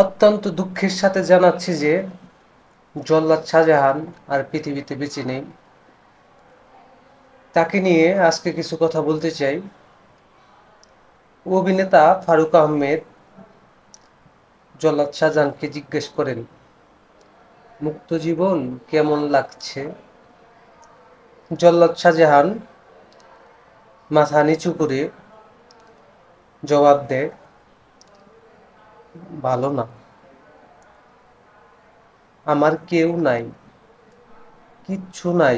অত্যন্ত দুঃখের সাথে জানাচ্ছি যে জল্লাদ শাহজাহান আর পৃথিবীতে বেঁচে নেই। তাকে নিয়ে আজকে কিছু কথা বলতে চাই। অভিনেতা ফারুক আহমেদ জল্লাদ শাহজাহানকে জিজ্ঞেস করেন, মুক্ত জীবন কেমন লাগছে? জল্লাদ শাহজাহান মাথা নিচু করে জবাব দেয়, ভালো না। আমার কেউ নাই, কিচ্ছু নাই,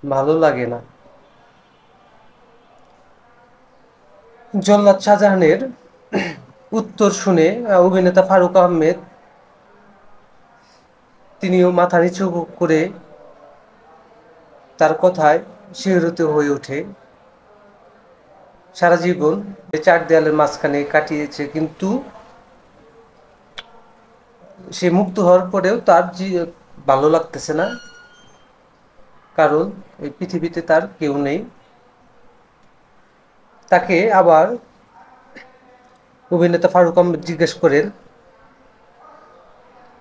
ভালো লাগে না। জল্লাদ শাহজাহানের উত্তর শুনে অভিনেতা ফারুক আহমেদ তিনিও মাথা নিচু করে তার কথায় শিহরিত হয়ে ওঠে। সারা জীবন চার দেয়ালের মাঝখানে কাটিয়েছে, কিন্তু সে মুক্ত হওয়ার পরেও তার ভালো লাগতেছে না, কারণ এই পৃথিবীতে তার কেউ নেই। তাকে আবার অভিনেতা ফারুক আহমেদ জিজ্ঞেস করেন,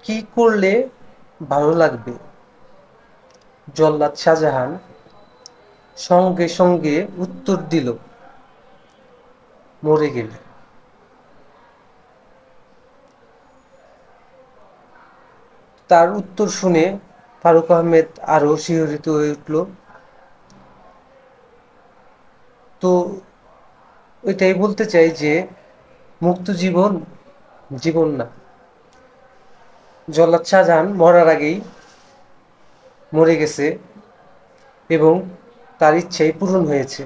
কি করলে ভালো লাগবে? জল্লাদ শাহজাহান সঙ্গে সঙ্গে উত্তর দিল, মরে গেলে। তার উত্তর শুনে ফারুক আহমেদ আরো শিহরিত হয়ে উঠল। তো ওইটাই বলতে চাই যে মুক্ত জীবন জীবন না। জল্লাদ শাহজাহান মরার আগেই মরে গেছে এবং তার ইচ্ছাই পূরণ হয়েছে।